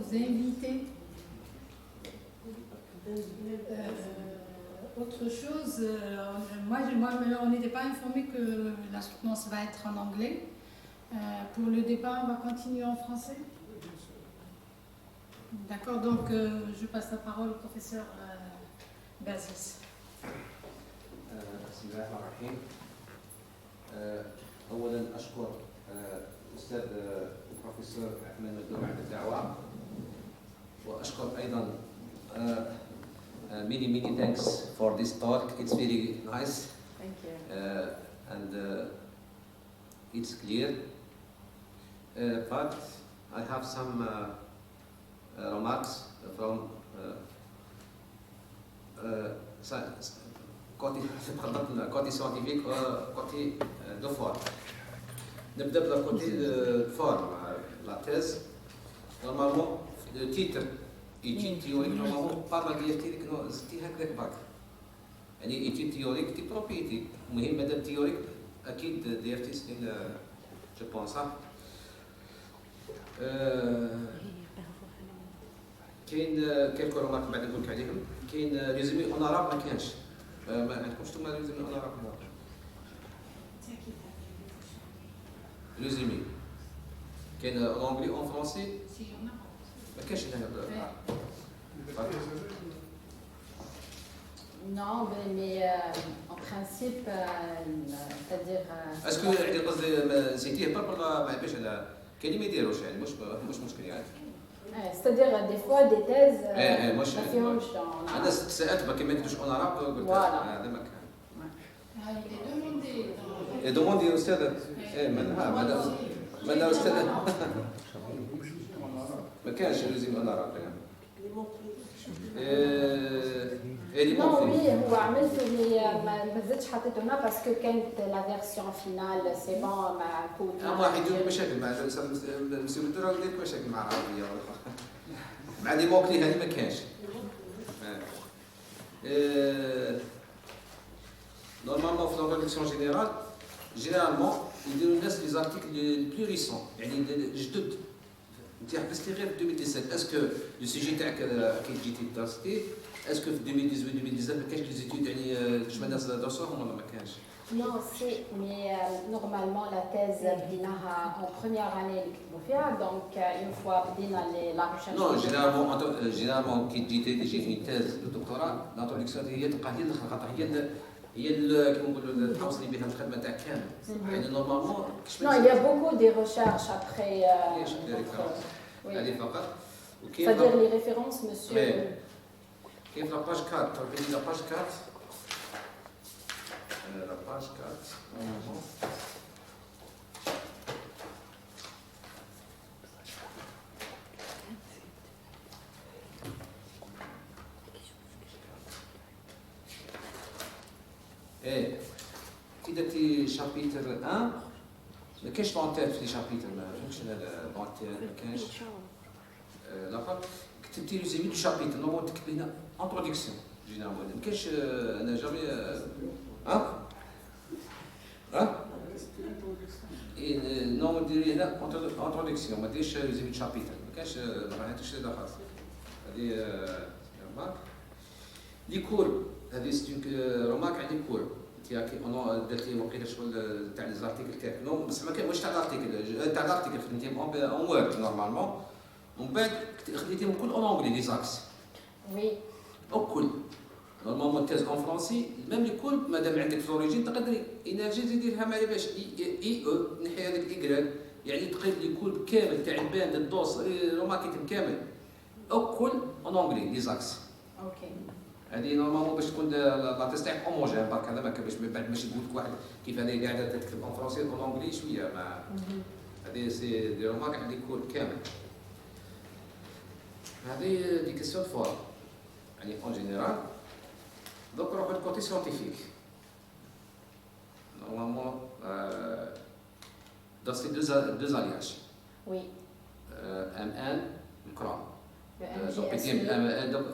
vous inviter. Autre chose, on n'était pas informé que la soutenance va être en anglais. Pour le débat, on va continuer en français. D'accord, donc je passe la parole au professeur Bazis. بسم الله الرحمن الرحيم. أولا أشكر الأستاذ البروفيسور عثمان مدلوع على الدعوة، وأشكر أيضا many thanks for this talk. It's very nice. Thank you. And it's clear. But I have some remarks from côté scientifique, côté de forme. نبدأ بالكوتي الفورم لا تيز. نورمالمون لو تيتر يجي تيوريك نورمالمون با ما ديالتي ديك زدتي هكذاك باك، يعني يجي تيوريك دي بروبريتي. المهم مادام تيوريك أكيد ديرتي سنين جو بونس صح. كاين كيلكو رومارك بعد نقول لك عليهم. كاين ريزومي اوناراب ما كانش، ما عندكمش نتوما ريزومي اوناراب؟ ريزومي كاين اونغلي اون فرونسي ما كانش هنا. Non, mais en principe, c'est-à-dire. اسكو عندي قصدي نسيتيه برك ولا ما باش على كاين ما يديروش يعني مش مشكل يعني. C'est-à-dire des fois des thèses ما فيهمش انا سالت ما كما يديروش اوناراب قلت هذا ما كان. دوموندي استاذ من استاذ ما كانش ريزومي اوناراب يعني. Non, oui, هو عملته ما زدتش حطيته هنا باسكو كانت لا فيرسيون فينال سي بون مع كود. واحد يدير مشاكل مع المسؤول الدراسة ودير مشاكل مع العربية مع لي موكلي هذه ما كانش. نورمالمون في لانتروداكسيون جينيرالمون يديروا الناس لي زارتيكل لي بلو ريسون يعني جدد. انت حبستي غير في 2017. اسكو لو سيجي تاعك كي جيتي درستي اسكو في 2018 2019 ما كانش لي زيتود يعني كاش الناس درسوهم ولا ما كانش؟ Non, c'est, mais normalement la thèse بديناها en première année اللي كتبوا فيها donc une fois بدينا la recherche. Non, généralement كي تجي في تيز الدكتوراه لانتروداكسيون هي تبقى هي الاخر خاطر هي كيما نقولوا تحوصلي بها الخدمه تاعك كامل. يعني نورمالمون Non, il y a beaucoup de recherches après. هذه فقط. C'est-à-dire les références, monsieur. كيف لا باج 4 تربيتي لا باج 4 لا باج 4 كي درتي شابيتر 1 ما كاينش طونتير في لي شابيتر ما فهمتش انا طونتير ما كاينش لاخر كتبتي ريزومي دو شابيتر نورمال تكتب هنا انتروداكسيون جينيرالمون ما كاينش انا جامي نورمال ديري هنا انتروداكسيون ما ديرش ريزومي دو شابيتر ما كاينش ما عندكش هذا خاص. هذه رمارك لي كور هذه ستونك رومارك على لي كور تاعك انا درت لي وقيله شغل تاع لي زارتيكل تاعك نو بس ما كان واش تاع الارتيكل خدمتيهم اون وورد نورمالمون ومن بعد خديتيهم كل اون انجلي لي زاكس وي الكل نورمالمون تيز اون فرونسي ميم لي كل مادام عندك في لوريجين تقدري انرجي ديرها معايا باش اي او نحي هذاك الاكراد يعني تقيد لي كل كامل تاع الباند الدوس روماركيتم كامل الكل اون انجلي لي زاكس. اوكي هذه نورمالمون باش تكون لا تيست تاعك هوموجين برك هذا ما باش من بعد ماشي تقول لك واحد كيف هذه قاعده تكتب اون فرونسي اون انجلي شويه ما هذه سي دي رومارك عندي كل كامل. هذه دي كيسيون فور يعني اون جينيرال. دوك نروحو للكوتي سيونتيفيك. نورمالمون درستي دو زالياج وي ام ان الكرام le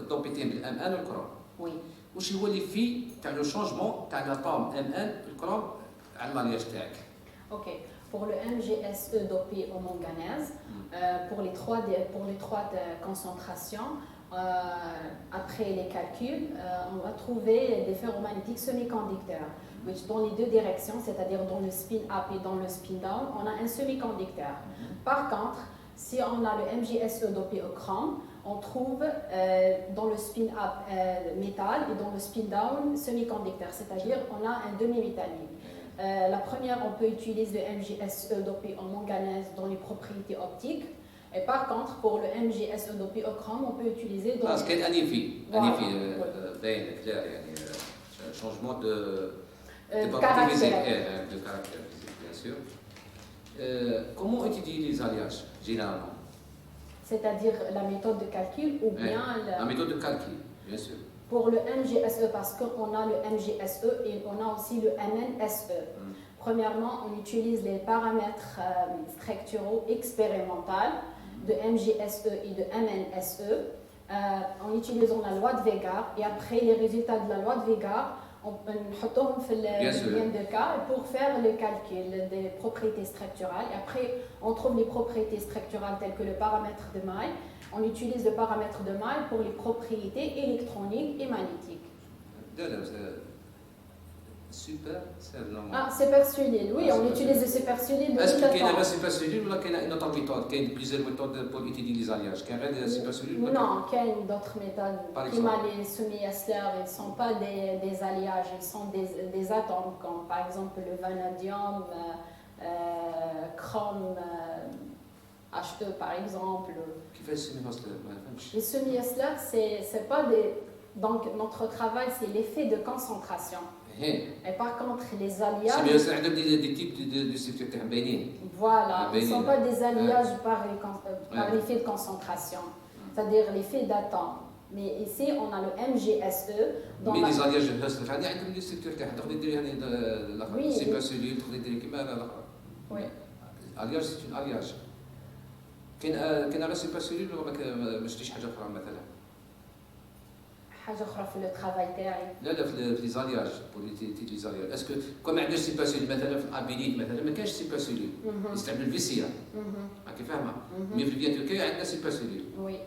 دوبيتين بالام ان والكرام. Oui. واش هو اللي فيه تاع لو شونجمون تاع لاتوم ام ان الكرام على الالياج تاعك؟ Ok. pour le MgSE dopé au manganèse, pour les trois concentrations, après les calculs, on va trouver des ferromagnétiques semi-conducteurs, which dans les deux directions, c'est-à-dire dans le spin-up et dans le spin-down, on a un semi-conducteur. Par contre, si on a le MgSE dopé au chrome, on trouve dans le spin-up métal et dans le spin-down semi-conducteur, c'est-à-dire on a un demi-métallique. La première, on peut utiliser le MgSE dopé en manganèse dans les propriétés optiques. Et par contre, pour le MgSE dopé au chrome, on peut utiliser dans... ce qu'est un effet, changement de caractère physique, bien sûr. Comment étudier les alliages, généralement? C'est-à-dire la méthode de calcul ou bien... La méthode de calcul, bien sûr. Pour le MgSE, parce qu'on a le MgSE et on a aussi le MnSE. Premièrement, on utilise les paramètres structuraux expérimentaux de MgSE et de MnSE en utilisant la loi de Vega, et après les résultats de la loi de Vega, on نحطهم في le de cas pour faire le calcul des propriétés structurales. Et après, on trouve les propriétés structurales telles que le paramètre de Maille. On utilise le paramètre de Maille pour les propriétés électroniques et magnétiques. Super cellule. Ah, supercellule, oui, on utilise le supercellule. Est-ce qu'il y a une supercellule ou qu'il y a une autre méthode? Il y a plusieurs méthodes pour étudier les alliages. Il y a une supercellule? Non, il y a d'autres méthodes. Les semi-Hessler, ils ne sont pas des alliages, ils sont des atomes, comme par exemple le vanadium, chrome, He par exemple. Qui fait le semi-Hessler? Les semi-Hessler, c'est pas des... Donc notre travail, c'est l'effet de concentration. Et par contre, les alliages... C'est des types de structures bénines. Voilà, ils ne sont pas des alliages par l'effet de concentration, c'est-à-dire l'effet d'atome. Mais ici, on a le MgSE. Mais les alliages de Hessler, il y a des structures qui sont supercellules, oui. Alliage, c'est une alliage. كاين على سوبرسيلول ولا ما شفتيش حاجه اخرى مثلا؟ حاجه اخرى في الترافاي تاعي؟ لا في لي زالياج بوليتي لي زالياج اسكو كون ما عندناش سوبرسيلول مثلا في الابيليت مثلا ما كاينش سوبرسيلول يستعمل الفيسيا راكي فاهمه؟ مي في الفياتوكي عندنا سوبرسيلول وي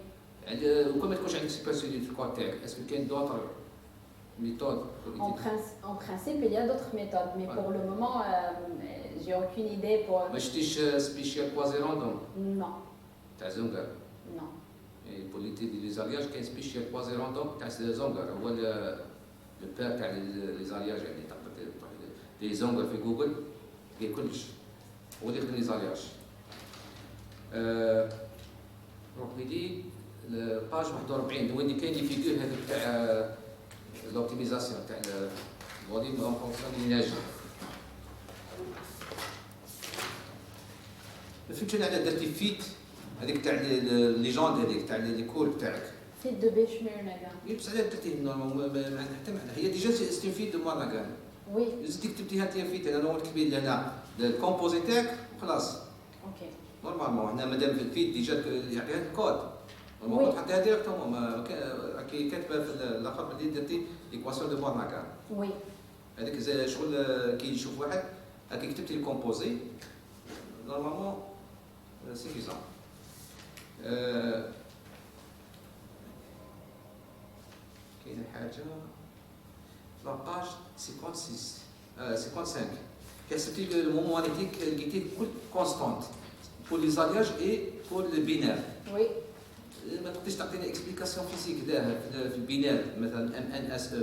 وكون ما تكونش عندك سوبرسيلول في الكود تاعك اسكو كاين دوطر méthode En principe, il y a d'autres méthodes, mais pour le moment, j'ai aucune idée pour... ما شفتيش سبيشال كوازي راندوم؟ Non. تاع زونغر؟ Non. pour les alliages كاين سبيشال كوازي راندوم تاع زونغر هو لو بير تاع لي زالياج يعني لي زونغر في جوجل كاين كلش هو اللي يخدم لي زالياج. روحي لي باج 41 وين كاين لي فيغور هذوك تاع l'optimisation تاع الفوليوم اون فونكسيون دو لينيرجي. ما فهمتش انا درتي فيت هذيك تاع لي جوند هذيك تاع لي كور تاعك. فيت دو بيشميرناغان. بصح درتي نورمالمون ما عندها حتى معنى هي ديجا سيستم فيت دو مارناغان. وي. زدتي كتبتيها انت فيت انا نورمال كتبي لهنا الكومبوزي تاعك وخلاص. اوكي. نورمالمون حنا مادام في الفيت ديجا يعطيها الكود. نورمالمون تحطيها ديريكتومون راكي كاتبه في الاخر اللي درتي ليكواسيون دو مارناغان. وي. هذيك شغل كي يشوف واحد راكي كتبتي الكومبوزي نورمالمون سيفيزون. كاينه حاجه في لاباج 55 كتبتي لو مومون ماغنيتيك لقيتي كل كونستانت pour les alliages et pour le binaire. Oui. ما تقدريش تعطيني اكسبليكاسيون فيزيك في البينار مثلا ام ان اس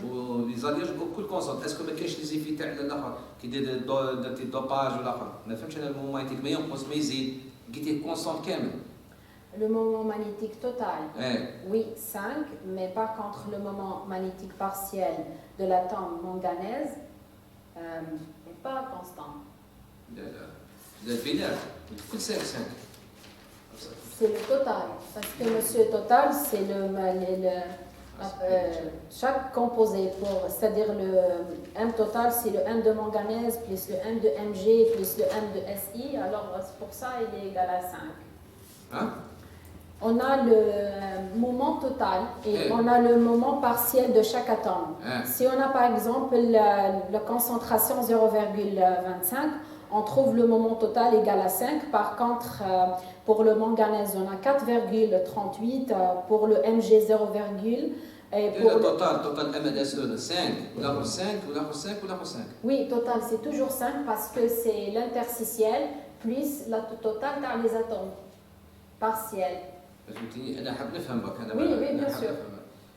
او ولي زالياج كل كونسونت اسكو ما كاينش لي زيفي تاع الاخر كي درتي دوباج ولا اخر ما فهمتش انا المومون ماغنيتيك ما ينقص ما يزيد لقيتيه كونسونت كامل. Le moment magnétique total, oui, 5, mais par contre le moment magnétique partiel de l'atome manganèse n'est pas constant. Le binaire, كل 5 C'est le total, parce que monsieur total, c'est chaque composé, c'est-à-dire le M total, c'est le M de manganèse plus le M de Mg plus le M de Si, alors c'est pour ça il est égal à 5. Hein? On a le moment total et on a le moment partiel de chaque atome. Si on a par exemple la concentration 0,25, on trouve le moment total égal à 5. Par contre, pour le manganèse, on a 4,38. Pour le Mg, 0, et pour le total MNSE 5, ou l'autre 5, ou l'autre 5, ou l'autre 5. Oui, total, c'est toujours 5 parce que c'est l'interstitiel plus le total dans les atomes partiels. فهمتيني انا حاب نفهم برك انا Oui, bien sûr.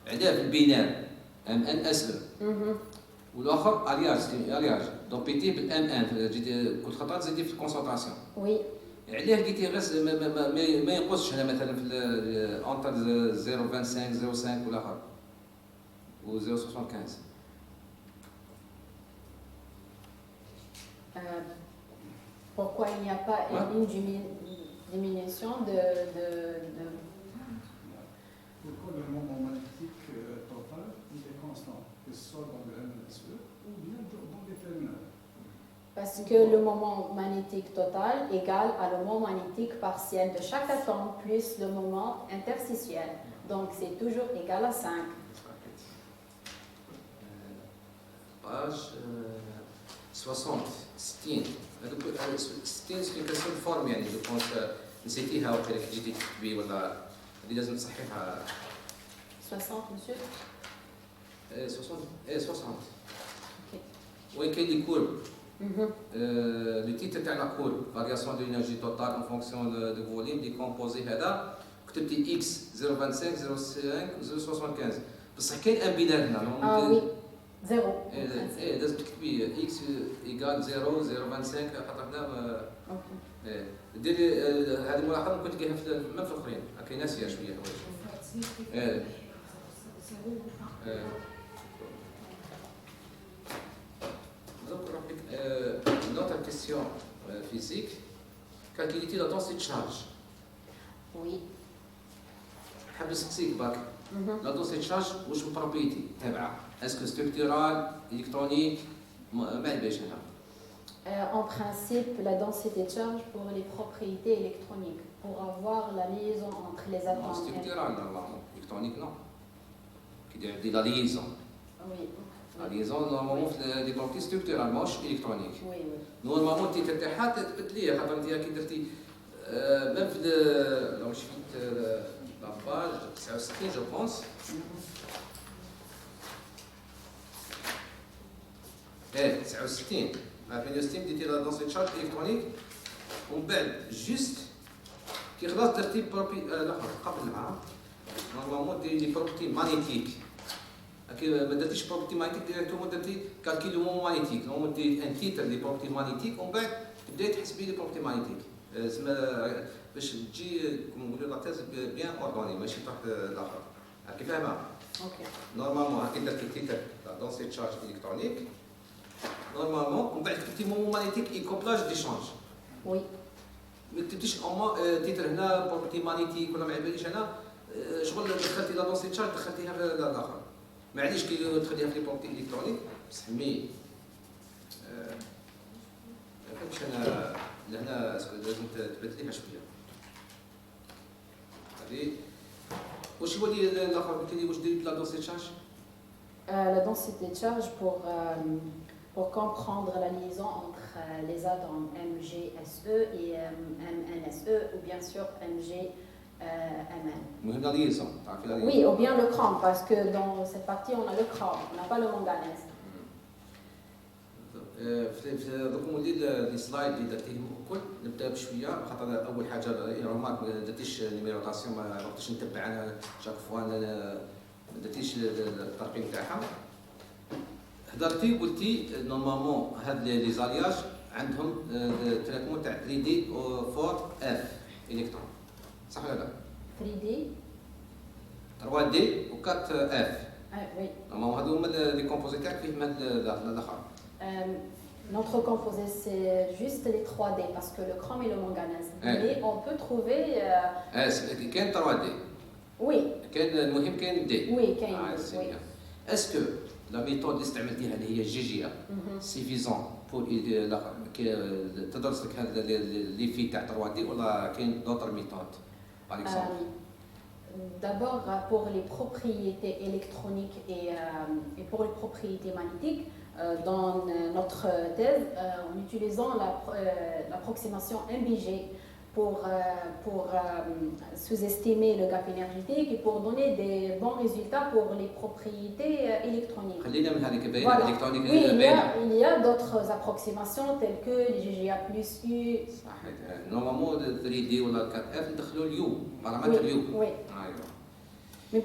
عندنا في البينار MNSE والاخر الياج دونك بيتي بالام ان كل خطره تزيدي في الكونسنتراسيون. Oui. علاه لقيتي غير ما ينقصش هنا مثلا في اونتر 0.25 0.5 والاخر و 0.75. Pourquoi il n'y a pas une diminution de... Pourquoi le moment magnétique total est constant, que ce soit dans le MNSE ou bien dans les phénomènes? Parce que le moment magnétique total égale à le moment magnétique partiel de chaque atome plus le moment interstitiel. Donc c'est toujours égal à 5. Page 60 60 60 سبيكاسيون فورم يعني جو بونس نسيتيها وقيلا كي جيتي تكتبي ولا هذه لازم تصحيحها. 60 monsieur 60 60 Ok. وين كاين لي كورب لو تيتر تاع لا كورب فارياسيون دو l'énergie totale en fonction de volume décomposé هذا كتبتي اكس 0.25 0.5 0.75 بصح كاين ان بينار هنا. Ah oui, 0. لازم تكتبي اكس ايكال 0 0.25 خاطر هنا ديري هذه الملاحظه ممكن تلقاها في ما في الاخرين راكي ناسيه شويه Donc, une autre question physique. Calculez la densité de charge. Oui. حاب نسقسيك باك لا densité de charge واش البروبريتي تابعه اسكو ستركتورال الكترونيك ما عندناش هنا. En principe, la densité de charge pour les propriétés électroniques, pour avoir la liaison entre les atomes. Structural, normalement. Électronique, non. Qui dit la liaison. Oui. La liaison, normalement, les propriétés structurales, ماهوش électronique. Oui, oui. Normalement, التيتر تاعها تثبت ليه خاطر انت كي درتي ميم في لو شفت لا باج 69 جو بونس. 69 مع 68 ديتي لا دونسيتي تشارج الكترونيك ومن بعد جوست كي خلاص درتي بروبي الاخر قبل معاه نورمالمون ديري لي بروبرتي مانيتيك كي ما درتيش بروبرتي مانيتيك ديريكتومون درتي كالكيل دو مومون مانيتيك نورمالمون ديري ان تيتر لي بروبرتي مانيتيك ومن بعد تبداي تحسبي لي بروبرتي مانيتيك تسمى باش تجي كما نقولوا لا تيز بيان اوردوني ماشي تحت الاخر هاكي فاهمه. اوكي. نورمالمون هاكي درتي تيتر لا دونسيتي تشارج الكترونيك نورمالمون ومن بعد كتبتي مومون مانيتيك اي كوبلاج ديشانج. وي. ما كتبتيش اما تيتر هنا بروبرتي مانيتيك ولا ما عباليش انا شغل دخلتي لا دونسيتي تشارج دخلتيها في الاخر ما عادش كي تخليها في لي بروبرتي الكترونيك بصح مي فهمتش انا لهنا لازم تبدليها شويه. هذه واش هو اللي الاخر قلت لي واش ديري لا دونسيتي تشارج؟ La densité de charge pour comprendre la liaison entre les atomes MgSe et MnSe ou bien sûr MgMn. مهم لا ليزون تعرفي لا ليزون. Oui, ou bien le chrome parce que dans cette partie on a le chrome, on n'a pas le manganèse. في دوك لي سلايد اللي درتيهم الكل نبدا بشويه خاطر اول حاجه رومارك ما درتيش نيميروطاسيون ما وقتاش نتبع انا شاك فوا ما درتيش الترقيم تاعها. هضرتي قلتي نورمالمون هاد لي زالياج عندهم تريتمون تاع 3 دي او 4 اف الكترون صح ولا لا؟ 3D 3 دي و 4 اف. Oui. نورمالمون هادو هما لي كومبوزي تاعك فيهم هاد الاخر. Notre composé, c'est juste les 3D parce que le chrome et le manganèse. Mais on peut trouver. كاين 3 دي. Oui. كاين المهم كاين دي. Oui, كاين. Oui. اسكو لا ميثود اللي استعملتيها اللي هي جي سيفيزون بور تدرس لك هذا لي في تاع 3 دي ولا كاين دوطر ميثود باغ اكزومبل؟ D'abord, pour les propriétés électroniques et pour les propriétés magnétiques, dans notre thèse en utilisant l'approximation MBG pour sous-estimer le gap énergétique et pour donner des bons résultats pour les propriétés électroniques. Voilà. Oui, il y a d'autres approximations telles que les GGA plus U. Normalement, 3D ou 4F, ندخلوا اليو paramètre اليو. Oui. Mais,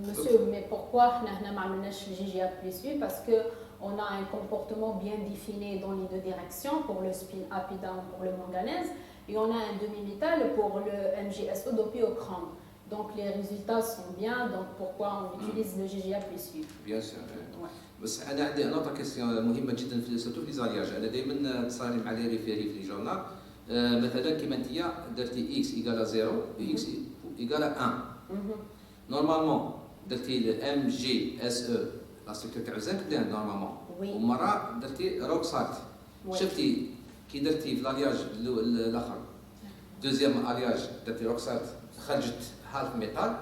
monsieur, mais pourquoi nous n'avons pas le GGA plus U? Parce qu'on a un comportement bien défini dans les deux directions pour le spin up et down pour le manganèse. Et on a un demi-métal pour le MgSO dopé au chrome. Donc les résultats sont bien, donc pourquoi on utilise le GGA plus U? Bien sûr. بس انا عندي نقطه كيسيون مهمه جدا في سورتو في زالياج. انا دائما تصاري مع لي ريفيري في لي جورنال مثلا كيما انت درتي اكس ايكال 0 اكس ايكال 1 نورمالمون درتي الام جي اس او لا ستركتور تاع الزنك بلان نورمالمون ومره درتي روك سالت شفتي كي درتي في الالياج الاخر دوزيام الياج درتي روك سالت خرجت هالف ميتال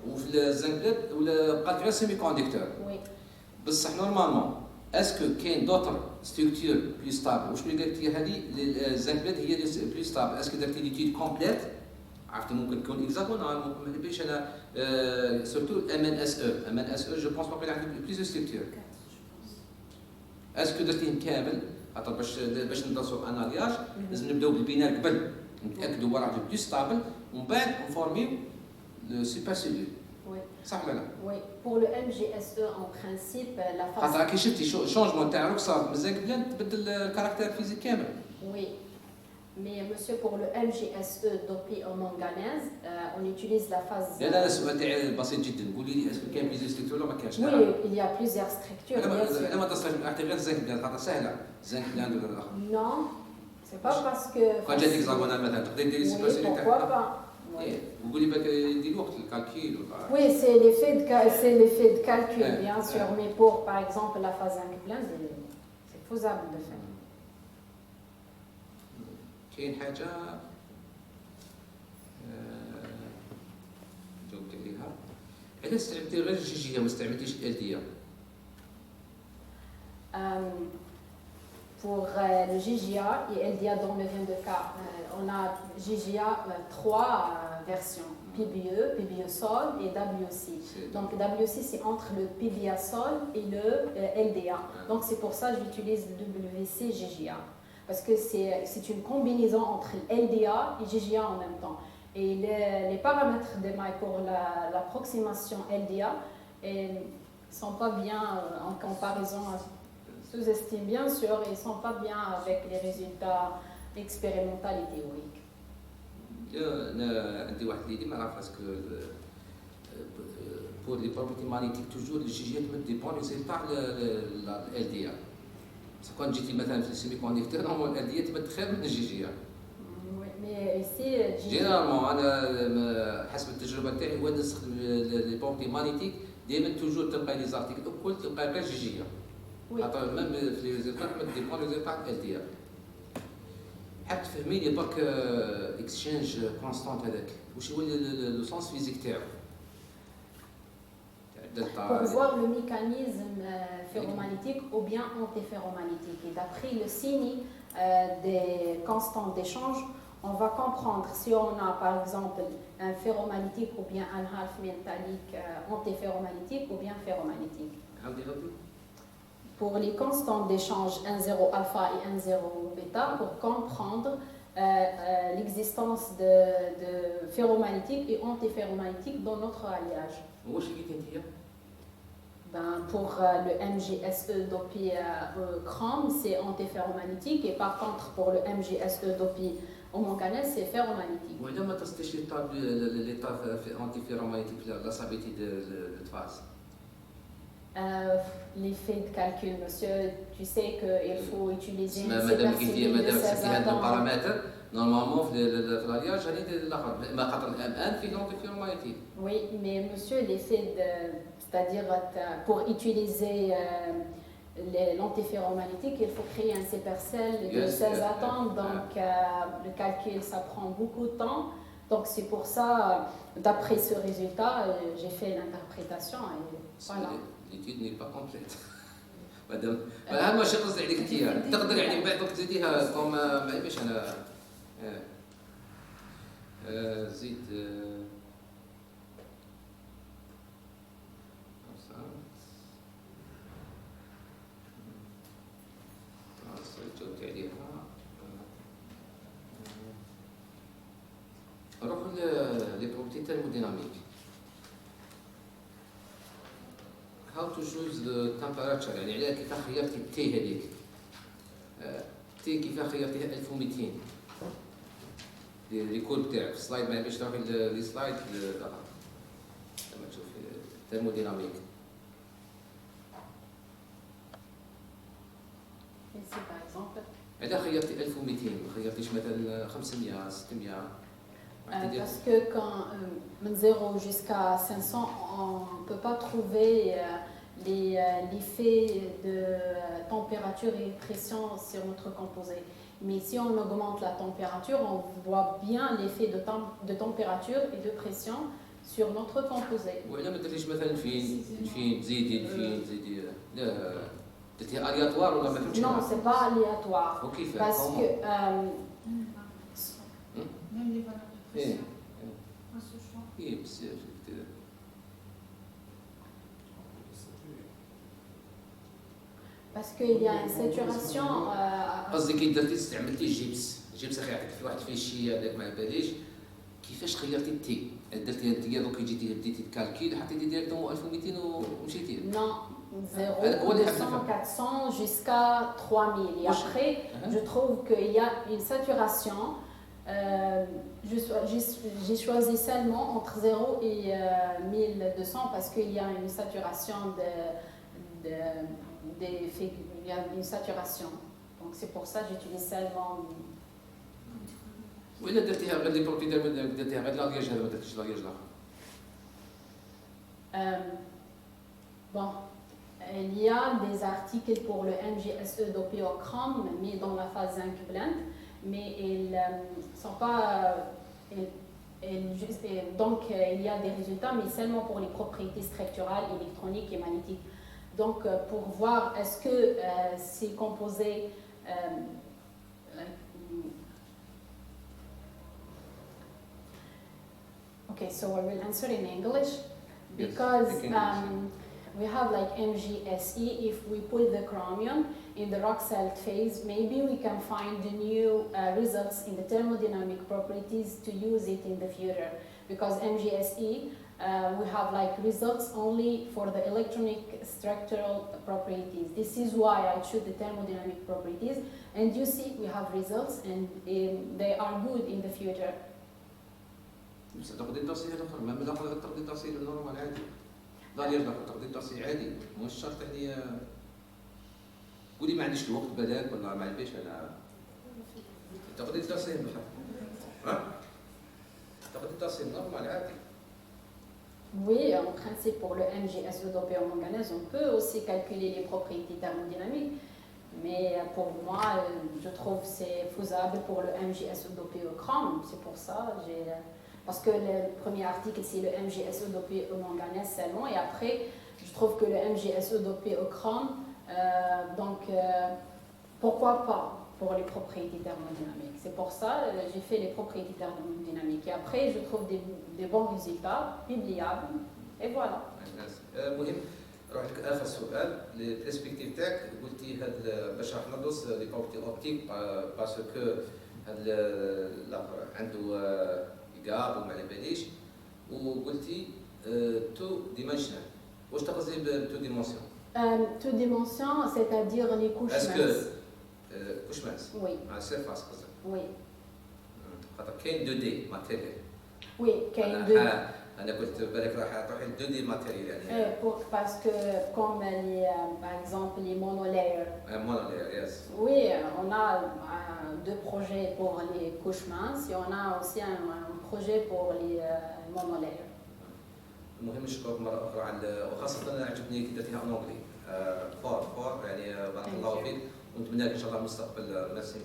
وفي الزنك ولا بقات غير سيمي كونديكتور بصح نورمالمون اسكو كاين دوطر ستركتور بلو ستابل واش اللي قلتي هذه الزنكلات هي اللي بلو ستابل اسكو درتي ليتيد كومبليت عرفتي ممكن تكون اكزاكتومون ممكن ما نبيش انا سورتو ام ان اس او ام ان اس او جو بونس باقي عندك بليزيور ستركتور اسكو درتيهم كامل خاطر باش ندرسوا انالياج لازم نبداو بالبناء قبل نتاكدوا واحد بلو ستابل ومن بعد نفورميو لو سوبر سيلول صح ولا لا؟ Oui, pour le MGSE en principe la phase. خاطر كي شفتي شونجمون تاعك صار مزال بلان تبدل الكاركتير فيزيك كامل. Oui, mais monsieur pour le MGSE dopé au manganèse, on utilise la phase. لا السؤال تاعي بسيط جدا قولي لي اسكو كاين بليزيور ستركتور ولا ما كانش؟ Oui, il y a plusieurs structures. انا ما تصلش اعطي غير زنك بلان خاطر سهله زنك بلان ولا الاخر. Non, c'est pas parce que. كان جاتك زاغونال مثلا تقدري ديري سوبر سيلول تاعك. Pourquoi pas? وقولي بالك يدير وقت الكالكيل. Oui, c'est l'effet de calcul, bien sûr, mais pour par exemple la phase inclinée, c'est faisable de faire. كاين حاجه جاوبت عليها علاش استعملتي غير الجي ما استعملتيش ال دي Pour le GGA et LDA dans le 22 cas, on a GGA 3 versions, PBE, PBE sol et WC. Donc WC c'est entre le PBA sol et le LDA. Donc c'est pour ça que j'utilise le WC GGA. Parce que c'est une combinaison entre LDA et GGA en même temps. Et les paramètres de Mike pour l'approximation LDA ne sont pas bien en comparaison à sous-estime bien sûr et ne sont pas bien avec les résultats expérimentaux et théoriques. عندي واحد اللي ما نعرف اسكو pour les propriétés magnétiques toujours le GGA dépend des résultats de LDA. كون جيتي مثلا في السيمي كونديكتور نورمال ال دي تبدا خير من الجي جي. مي سي جينيرالمون انا حسب التجربه تاعي وانا نستخدم لي بروبرتي مانيتيك دائما توجور تلقى لي زارتيكل الكل تلقى غير جي جي. خاطر ميم في لي ريزولتا ديبون لي ريزولتا ال دي. حاب تفهمي لي برك اكسشينج كونستانت هذاك واش هو لو سونس فيزيك تاعو. Pour voir le mécanisme ferromagnétique ou bien antiferromagnétique. Et d'après le signe des constantes d'échange, on va comprendre si on a par exemple un ferromagnétique ou bien un half métallique antiferromagnétique ou bien ferromagnétique. Pour les constantes d'échange 1,0 alpha et 1,0 bêta, pour comprendre l'existence de ferromagnétique et antiferromagnétique dans notre alliage. Pour le MgSE dopé au chrome, c'est antiferromagnétique et par contre pour le MgSE dopé au manganèse, c'est ferromagnétique. Oui, mais tu sais l'état antiferromagnétique, la stabilité de phase. L'effet de calcul, monsieur, tu sais qu'il faut utiliser une madame supercellule de 16 atomes. paramètres, normalement, في l'alliage, ما خاطر الان في l'antiferromagnétique. Oui, mais monsieur, l'effet de... C'est-à-dire, pour utiliser l'antiferromagnétique, il faut créer un supercell de 16 atomes, donc le calcul, ça prend beaucoup de temps. Donc c'est pour ça, d'après ce résultat, j'ai fait l'interprétation et voilà. L'étude n'est pas complète. مادام هذا ماشي قصدي عليك انت تقدر يعني من بعد وقت تزيديها كوم ما باش انا زيد جاوبت عليها. نروحو لي بروبرتي ثيرموديناميك. How to choose the temperature يعني عليها كيف خيرتي التي هذيك تي كيف خيرتيها 1200 لي كود تاعك السلايد ما باش تروحي لي سلايد لما تشوفي ثيرموديناميك. Ici, par exemple. علاه خيرتي 1200 ما خيرتيش مثلا 500 600 Parce que quand de 0 jusqu'à 500, on ne peut pas trouver l'effet de température et pression sur notre composé. Mais si on augmente la température, on voit bien l'effet de température et de pression sur notre composé. وعلا ما درتيش مثلا فين تزيدي لا درتيها الياتوار ولا ما درتيش؟ Non, c'est pas aléatoire. وكيف؟ Parce que Même les valeurs de ايه pression, à ce choix. ايه بزاف كثير. parce qu'il y a une saturation. قصدي كي درتي استعملتي الجيبس اخي يعطيك في واحد فيشي هذاك ما باليش كيفاش خيرتي التي درتي انت دوك جيتي بديتي تكالكيل حطيتي ديريكتومون 1200 ومشيتي. Non, 0, 200, 400 jusqu'à 3000. Et après, je trouve qu'il y a une saturation. J'ai choisi seulement entre 0 et 1200 parce qu'il y a une saturation il y a une saturation. Donc c'est pour ça que j'utilise seulement. وإلا درتيها غير لي بروبرتي درتيها غير لاغياج هذا ما درتيش لاغياج الاخر. Bon, il y a des articles pour le MGSE dopiochrom, mais dans la phase zinc blend, mais ils ne sont pas. Donc, il y a des résultats, mais seulement pour les propriétés structurales, électroniques et magnétiques. Donc, pour voir est-ce que ces composés. Okay, so I will answer in English because we have like MGSE. If we put the chromium in the rock salt phase, maybe we can find the new results in the thermodynamic properties to use it in the future. Because MGSE, we have like results only for the electronic structural properties. This is why I choose the thermodynamic properties. And you see, we have results and they are good in the future. بس تاخذي التصحيح الاخر ما الاخر تاخذي التصحيح النورمال عادي لا يرضى تاخذي التصحيح عادي مش شرط يعني قولي ما عنديش الوقت بالك ولا ما عنديش انا تاخذي التصحيح الاخر تاخذي التصحيح النورمال عادي. Oui, en principe pour le MGSE dopé en manganèse, on peut aussi calculer les propriétés thermodynamiques, mais pour moi, je trouve que c'est faisable pour le MGSE dopé au chrome, c'est pour ça j'ai. Parce que le premier article, c'est le MGSE dopé au manganèse seulement. Et après, je trouve que le MGSE dopé au chrome, pourquoi pas pour les propriétés thermodynamiques. C'est pour ça que j'ai fait les propriétés thermodynamiques. Et après, je trouve des bons résultats, publiables. Et voilà. مهم نروح لك اخر سؤال البرسبكتيف تاعك قلتي هذا باش راح ندوس لي بروبرتي اوبتيك باسكو هذا الاخر عنده قاب وما على باليش وقلتي تو ديمنشنال واش تقصدي بتو ديمونسيون؟ تو ديمونسيون c'est-à-dire les couches minces. اسكو كوش ماس؟ وي. مع سيرفاس قصدك؟ وي. خاطر كاين 2 دي ماتيريال. وي كاين 2 دي. انا قلت بالك راح تروحي 2 دي ماتيريال يعني. Parce que comme par exemple les monolayer. Monolayer, yes. Oui, on a deux projets pour les couches minces et on a aussi un projet pour les monolayer. المهم نشكرك مره اخرى على وخاصه انا عجبني كي درتيها اونغلي فور يعني بارك الله فيك ونتمنى لك ان شاء الله مستقبل ميرسي.